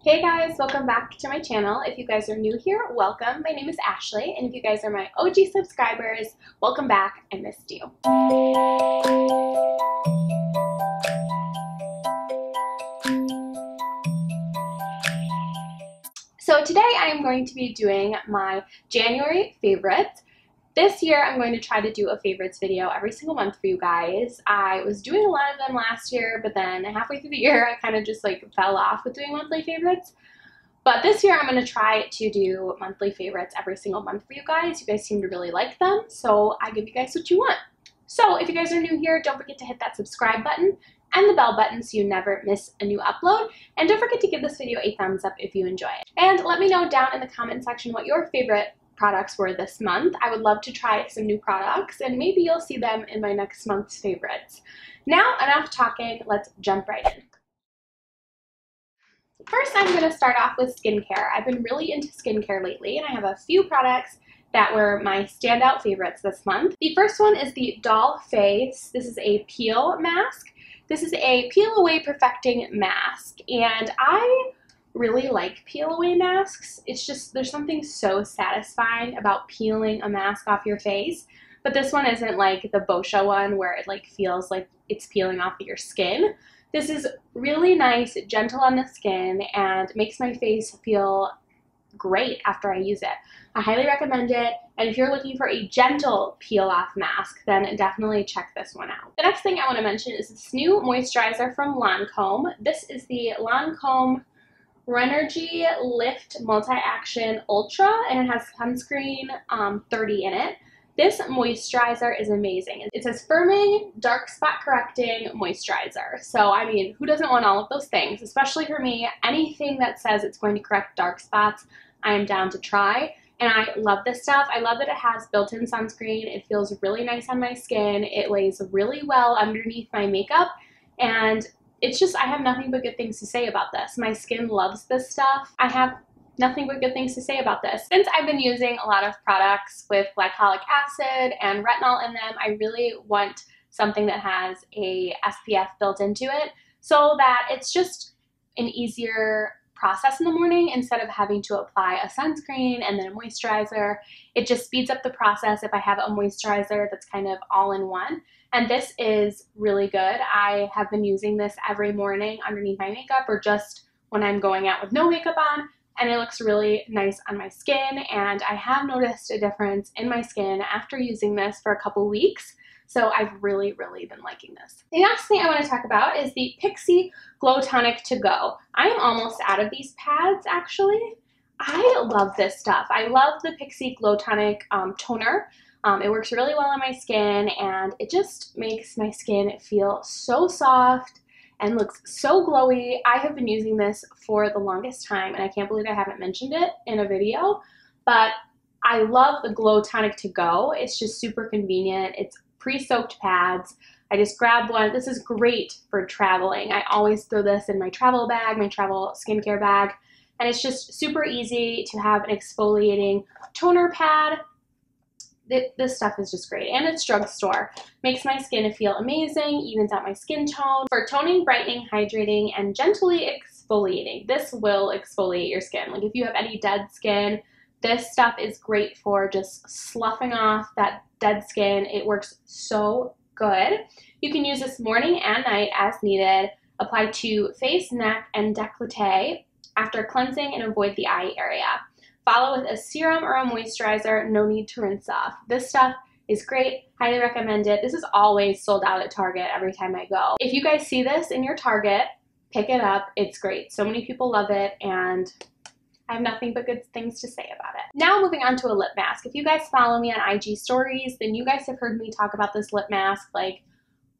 Hey guys, welcome back to my channel. If you guys are new here, welcome. My name is Ashley, and if you guys are my OG subscribers, welcome back. I missed you. So today I am going to be doing my January favorites. This year I'm going to try to do a favorites video every single month for you guys. I was doing a lot of them last year, but then halfway through the year I kind of just fell off with doing monthly favorites. But this year I'm going to try to do monthly favorites every single month for you guys. You guys seem to really like them, so I give you guys what you want. So if you guys are new here, don't forget to hit that subscribe button and the bell button so you never miss a new upload. And don't forget to give this video a thumbs up if you enjoy it. And let me know down in the comment section what your favorite products were this month. I would love to try some new products, and maybe you'll see them in my next month's favorites. Now, enough talking, let's jump right in. First, I'm going to start off with skincare. I've been really into skincare lately, and I have a few products that were my standout favorites this month. The first one is the Doll Face. This is a peel mask. This is a peel away perfecting mask, and I really like peel away masks. It's just, there's something so satisfying about peeling a mask off your face. But this one isn't like the Boscia one where it feels like it's peeling off of your skin. This is really nice, gentle on the skin, and makes my face feel great after I use it. I highly recommend it, and if you're looking for a gentle peel-off mask, then definitely check this one out. The next thing I want to mention is this new moisturizer from LANCôME. This is the LANCôME RENERGIE Lift Multi-Action Ultra, and it has sunscreen 30 in it. This moisturizer is amazing. It says firming, dark spot correcting moisturizer. So, I mean, who doesn't want all of those things? Especially for me, anything that says it's going to correct dark spots, I am down to try. And I love this stuff. I love that it has built-in sunscreen. It feels really nice on my skin. It lays really well underneath my makeup. And it's just, I have nothing but good things to say about this. My skin loves this stuff. I have nothing but good things to say about this. Since I've been using a lot of products with glycolic acid and retinol in them, I really want something that has a SPF built into it so that it's just an easier process in the morning instead of having to apply a sunscreen and then a moisturizer. It just speeds up the process if I have a moisturizer that's kind of all in one. And this is really good. I have been using this every morning underneath my makeup or just when I'm going out with no makeup on, and it looks really nice on my skin, and I have noticed a difference in my skin after using this for a couple weeks. So I've really been liking this. The next thing I want to talk about is the Pixi Glow Tonic To Go. I am almost out of these pads, actually. I love this stuff. I love the Pixi Glow Tonic toner. It works really well on my skin, and it just makes my skin feel so soft and looks so glowy. I have been using this for the longest time, and I can't believe I haven't mentioned it in a video, but I love the Glow Tonic To Go. It's just super convenient. It's pre-soaked pads. I just grab one. This is great for traveling. I always throw this in my travel bag, my travel skincare bag, and it's just super easy to have an exfoliating toner pad. This stuff is just great, and it's drugstore. Makes my skin feel amazing, evens out my skin tone. For toning, brightening, hydrating, and gently exfoliating. This will exfoliate your skin. Like if you have any dead skin, this stuff is great for just sloughing off that dead skin. It works so good. You can use this morning and night as needed. Apply to face, neck, and décolleté after cleansing and avoid the eye area. Follow with a serum or a moisturizer, no need to rinse off. This stuff is great, highly recommend it. This is always sold out at Target every time I go. If you guys see this in your Target, pick it up, it's great. So many people love it, and I have nothing but good things to say about it. Now moving on to a lip mask. If you guys follow me on IG stories, then you guys have heard me talk about this lip mask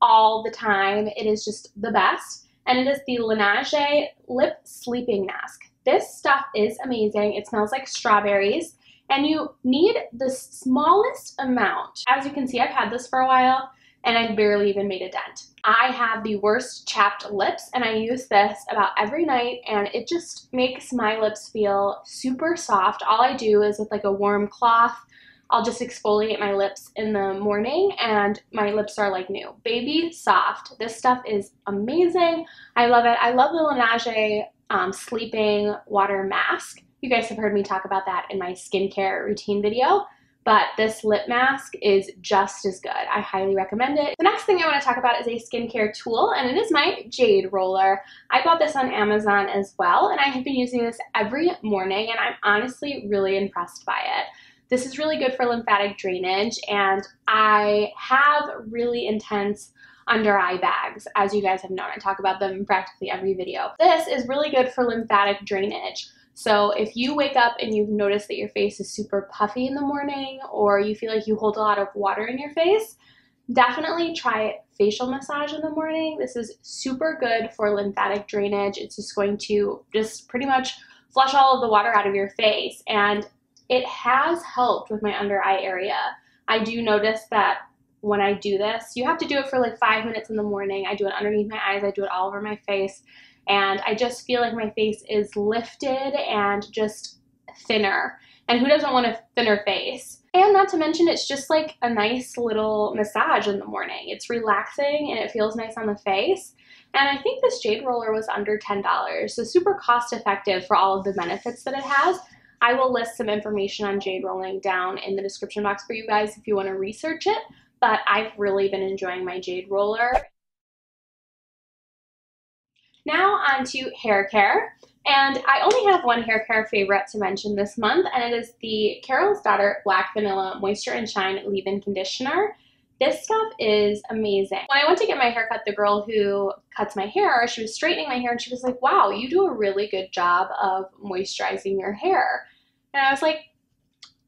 all the time. It is just the best, and it is the Laneige Lip Sleeping Mask. This stuff is amazing. It smells like strawberries, and you need the smallest amount. As you can see, I've had this for a while, and I barely even made a dent. I have the worst chapped lips, and I use this about every night, and it just makes my lips feel super soft. All I do is with a warm cloth, I'll just exfoliate my lips in the morning, and my lips are like new. Baby soft. This stuff is amazing. I love it. I love the Laneige sleeping water mask. You guys have heard me talk about that in my skincare routine video, but this lip mask is just as good. I highly recommend it. The next thing I want to talk about is a skincare tool, and it is my Jade roller. I bought this on Amazon as well, and I have been using this every morning, and I'm honestly really impressed by it. This is really good for lymphatic drainage, and I have really intense under eye bags, as you guys have known. I talk about them in practically every video. This is really good for lymphatic drainage. So if you wake up and you've noticed that your face is super puffy in the morning, or you feel like you hold a lot of water in your face, definitely try facial massage in the morning. This is super good for lymphatic drainage. It's just going to pretty much flush all of the water out of your face, and it has helped with my under eye area. I do notice that when I do this, you have to do it for like 5 minutes in the morning. I do it underneath my eyes, I do it all over my face, and I just feel like my face is lifted and just thinner. And who doesn't want a thinner face? And not to mention, it's just like a nice little massage in the morning. It's relaxing and it feels nice on the face. And I think this Jade roller was under $10, so super cost effective for all of the benefits that it has. I will list some information on Jade rolling down in the description box for you guys if you want to research it, but I've really been enjoying my Jade roller. Now on to hair care, and I only have one hair care favorite to mention this month, and it is the Carol's Daughter Black Vanilla Moisture and Shine Leave-In Conditioner. This stuff is amazing. When I went to get my hair cut, the girl who cuts my hair, she was straightening my hair, and she was like, wow, you do a really good job of moisturizing your hair. And I was like,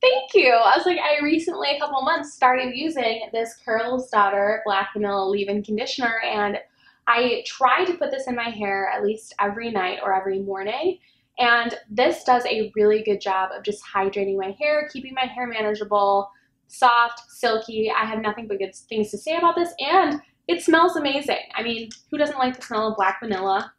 thank you. I was like, I recently, a couple months, started using this Carol's Daughter Black Vanilla Leave-In Conditioner, and I try to put this in my hair at least every night or every morning, and this does a really good job of just hydrating my hair, keeping my hair manageable, soft, silky. I have nothing but good things to say about this, and it smells amazing. I mean, who doesn't like the smell of black vanilla?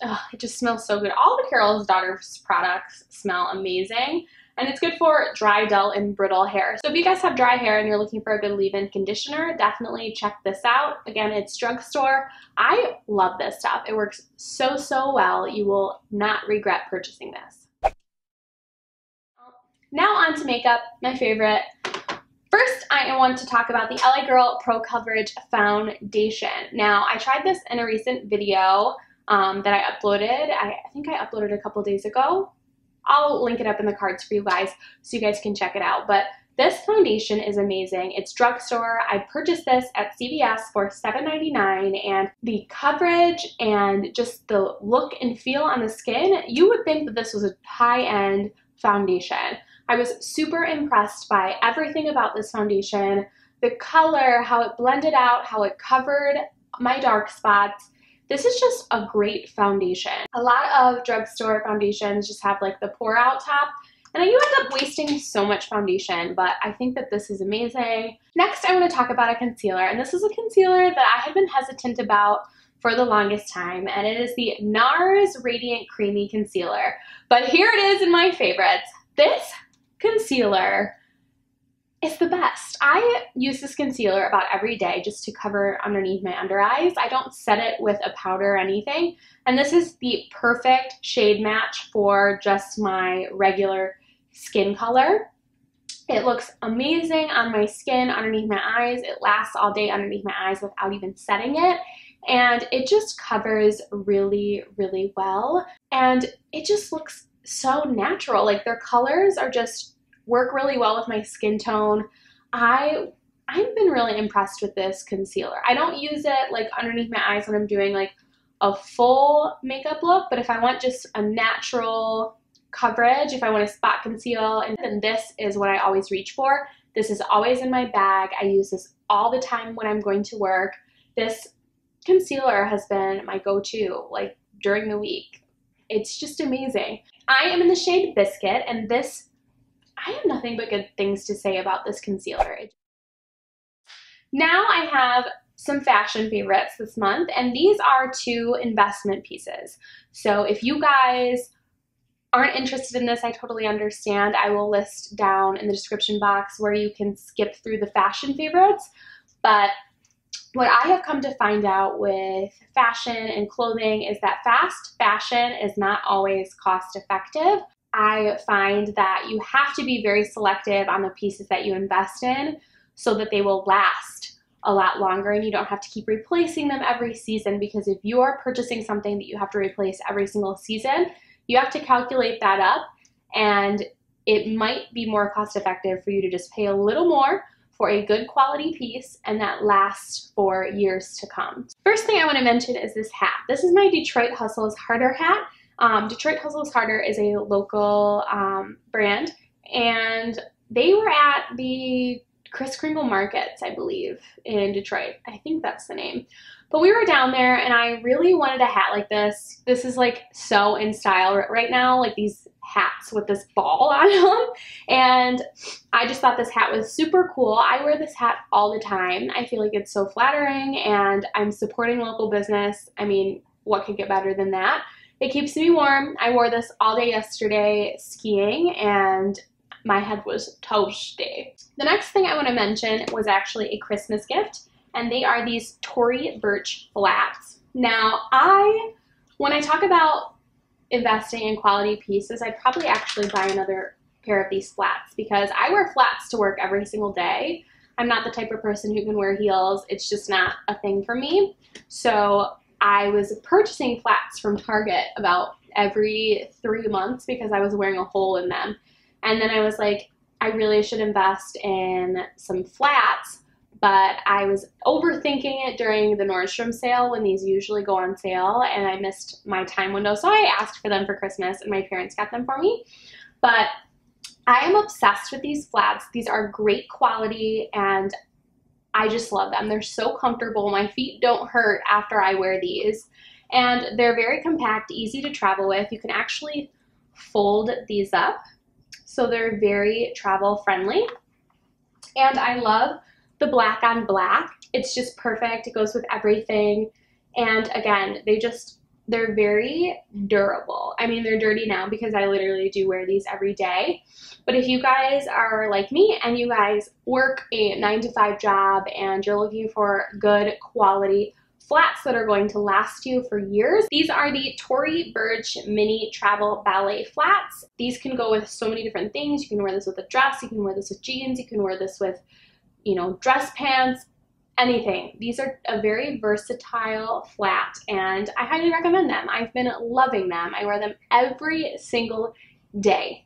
Ugh, it just smells so good. All the Carol's Daughter's products smell amazing. And it's good for dry, dull, and brittle hair. So if you guys have dry hair and you're looking for a good leave-in conditioner, definitely check this out. Again, it's drugstore. I love this stuff. It works so, so well. You will not regret purchasing this. Now on to makeup, my favorite. First, I want to talk about the LA Girl Pro Coverage Foundation. Now, I tried this in a recent video that I uploaded. I think I uploaded a couple days ago. I'll link it up in the cards for you guys so you guys can check it out. But this foundation is amazing. It's drugstore. I purchased this at CVS for $7.99, and the coverage and just the look and feel on the skin, you would think that this was a high-end foundation. I was super impressed by everything about this foundation, the color, how it blended out, how it covered my dark spots. This is just a great foundation. A lot of drugstore foundations just have like the pour out top, and you end up wasting so much foundation, but I think that this is amazing. Next, I want to talk about a concealer, and this is a concealer that I had been hesitant about for the longest time, and it is the NARS Radiant Creamy Concealer. But here it is in my favorites. This concealer is the best. I use this concealer about every day just to cover underneath my under eyes. I don't set it with a powder or anything. And this is the perfect shade match for just my regular skin color. It looks amazing on my skin, underneath my eyes. It lasts all day underneath my eyes without even setting it. And it just covers really, really well. And it just looks so natural. Like, their colors are just work really well with my skin tone. I've been really impressed with this concealer. I don't use it like underneath my eyes when I'm doing like a full makeup look, but if I want just a natural coverage, if I want to spot conceal, and then this is what I always reach for. This is always in my bag. I use this all the time when I'm going to work. This concealer has been my go-to like during the week. It's just amazing. I am in the shade Biscuit, and this, I have nothing but good things to say about this concealer. Now I have some fashion favorites this month, and these are 2 investment pieces. So if you guys aren't interested in this, I totally understand. I will list down in the description box where you can skip through the fashion favorites. But what I have come to find out with fashion and clothing is that fast fashion is not always cost effective. I find that you have to be very selective on the pieces that you invest in so that they will last a lot longer and you don't have to keep replacing them every season, because if you are purchasing something that you have to replace every single season, you have to calculate that up, and it might be more cost effective for you to just pay a little more for a good quality piece and that lasts for years to come. First thing I want to mention is this hat. This is my Detroit Hustles Harder hat. Detroit Hustles Harder is a local brand, and they were at the Kris Kringle Markets, I believe, in Detroit. I think that's the name. But we were down there and I really wanted a hat like this. This is like so in style right now, like these hats with this ball on them. And I just thought this hat was super cool. I wear this hat all the time. I feel like it's so flattering and I'm supporting local business. I mean, what could get better than that? It keeps me warm. I wore this all day yesterday skiing and my head was toasty. The next thing I want to mention was actually a Christmas gift, and they are these TORY BURCH flats. Now, when I talk about investing in quality pieces, I'd probably actually buy another pair of these flats because I wear flats to work every single day. I'm not the type of person who can wear heels. It's just not a thing for me. So I was purchasing flats from Target about every 3 months because I was wearing a hole in them. And then I was like, I really should invest in some flats, but I was overthinking it during the Nordstrom sale when these usually go on sale, and I missed my time window. So I asked for them for Christmas and my parents got them for me. But I am obsessed with these flats. These are great quality and I just love them. They're so comfortable. My feet don't hurt after I wear these. And they're very compact, easy to travel with. You can actually fold these up. So they're very travel friendly. And I love the black on black. It's just perfect. It goes with everything. And again, they're very durable. I mean, they're dirty now because I literally do wear these every day. But if you guys are like me and you guys work a 9-to-5 job and you're looking for good quality flats that are going to last you for years, these are the TORY BURCH Mini Travel Ballet Flats. These can go with so many different things. You can wear this with a dress, you can wear this with jeans, you can wear this with, you know, dress pants, anything. These are a very versatile flat and I highly recommend them. I've been loving them. I wear them every single day.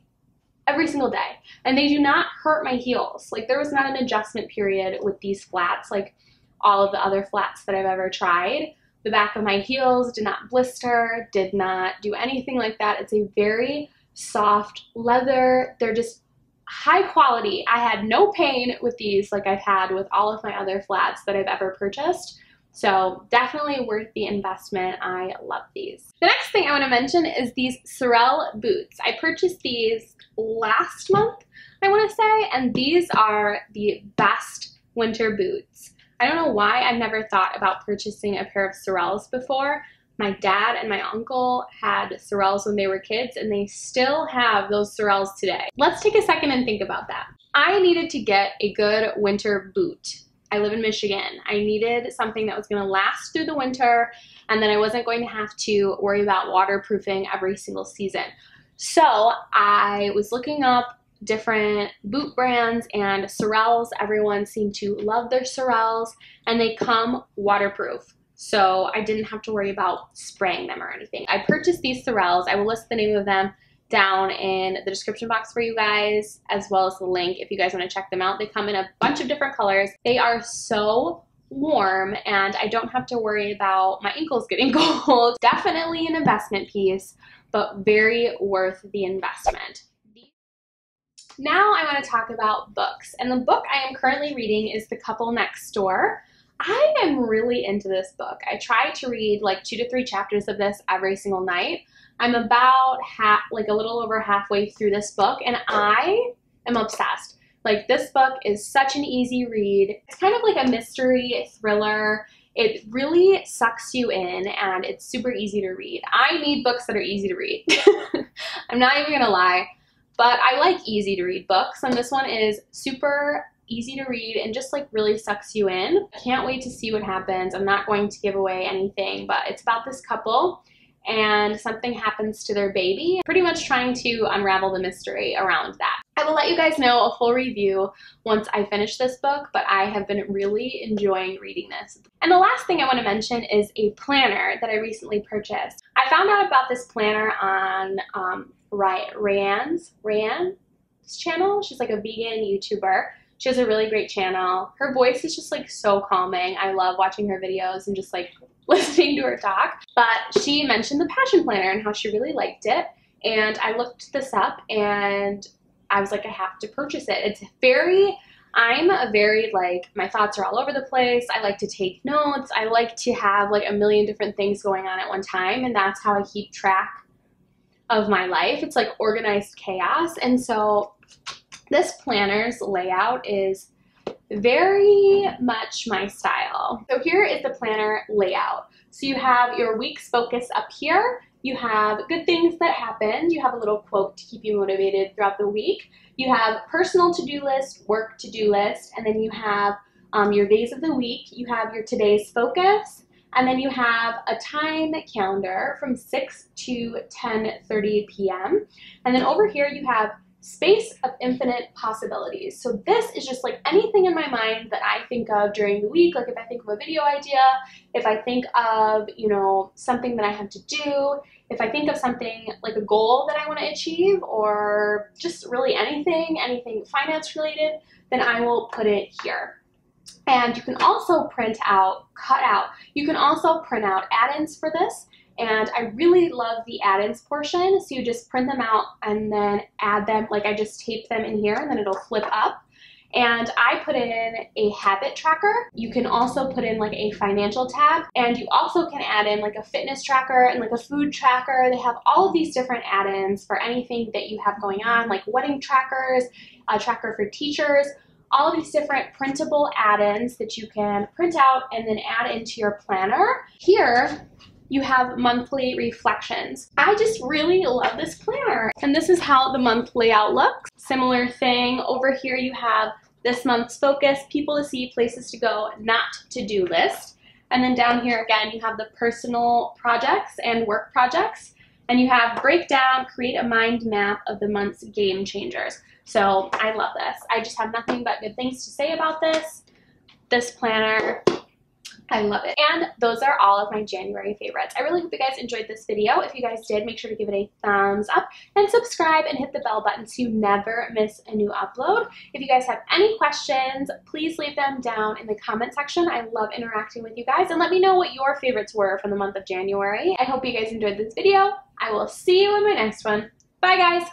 Every single day. And they do not hurt my heels. Like, there was not an adjustment period with these flats like all of the other flats that I've ever tried. The back of my heels did not blister, did not do anything like that. It's a very soft leather. They're just high quality. I had no pain with these like I've had with all of my other flats that I've ever purchased. So definitely worth the investment. I love these. The next thing I want to mention is these SOREL boots. I purchased these last month, I want to say, and these are the best winter boots. I don't know why I've never thought about purchasing a pair of SORELs before. My dad and my uncle had SORELs when they were kids, and they still have those SORELs today. Let's take a second and think about that. I needed to get a good winter boot. I live in Michigan. I needed something that was going to last through the winter, and then I wasn't going to have to worry about waterproofing every single season. So I was looking up different boot brands and SORELs. Everyone seemed to love their SORELs, and they come waterproof. So I didn't have to worry about spraying them or anything. I purchased these SORELs. I will list the name of them down in the description box for you guys, as well as the link if you guys want to check them out. They come in a bunch of different colors. They are so warm and I don't have to worry about my ankles getting cold. Definitely an investment piece, but very worth the investment. Now I want to talk about books, and the book I am currently reading is The Couple Next Door. I am really into this book. I try to read like 2 to 3 chapters of this every single night. I'm about a little over halfway through this book, and I am obsessed. Like, this book is such an easy read. It's kind of like a mystery thriller. It really sucks you in, and it's super easy to read. I need books that are easy to read. I'm not even gonna lie. But I like easy to read books, and this one is super easy to read, and just like really sucks you in. Can't wait to see what happens. I'm not going to give away anything, but it's about this couple and something happens to their baby. Pretty much trying to unravel the mystery around that. I will let you guys know a full review once I finish this book, but I have been really enjoying reading this. And the last thing I want to mention is a planner that I recently purchased. I found out about this planner on Rayanne's channel. She's like a vegan YouTuber. She has a really great channel. Her voice is just like so calming. I love watching her videos and just like listening to her talk. But she mentioned the Passion Planner and how she really liked it. And I looked this up and I was like, I have to purchase it. I'm a very like, my thoughts are all over the place. I like to take notes. I like to have like a million different things going on at one time. And that's how I keep track of my life. It's like organized chaos. And so this planner's layout is very much my style. So here is the planner layout. So you have your week's focus up here. You have good things that happened. You have a little quote to keep you motivated throughout the week. You have personal to-do list, work to-do list, and then you have your days of the week. You have your today's focus, and then you have a time calendar from 6 to 10:30 p.m. And then over here you have space of infinite possibilities. So this is just like anything in my mind that I think of during the week. Like if I think of a video idea, if I think of, you know, something that I have to do, if I think of something like a goal that I want to achieve, or just really anything finance related, then I will put it here. And you can also print out, you can also print out add-ins for this. And I really love the add-ins portion. So you just print them out and then add them, like I just tape them in here and then it'll flip up. And I put in a habit tracker. You can also put in like a financial tab, and you also can add in like a fitness tracker and like a food tracker. They have all of these different add-ins for anything that you have going on, like wedding trackers, a tracker for teachers, all of these different printable add-ins that you can print out and then add into your planner. Here, you have monthly reflections. I just really love this planner. And this is how the month layout looks. Similar thing, over here you have this month's focus, people to see, places to go, not to-do list. And then down here again, you have the personal projects and work projects. And you have breakdown, create a mind map of the month's game changers. So I love this. I just have nothing but good things to say about this planner. I love it. And those are all of my January favorites. I really hope you guys enjoyed this video. If you guys did, make sure to give it a thumbs up and subscribe and hit the bell button so you never miss a new upload. If you guys have any questions, please leave them down in the comment section. I love interacting with you guys, and let me know what your favorites were from the month of January. I hope you guys enjoyed this video. I will see you in my next one. Bye guys.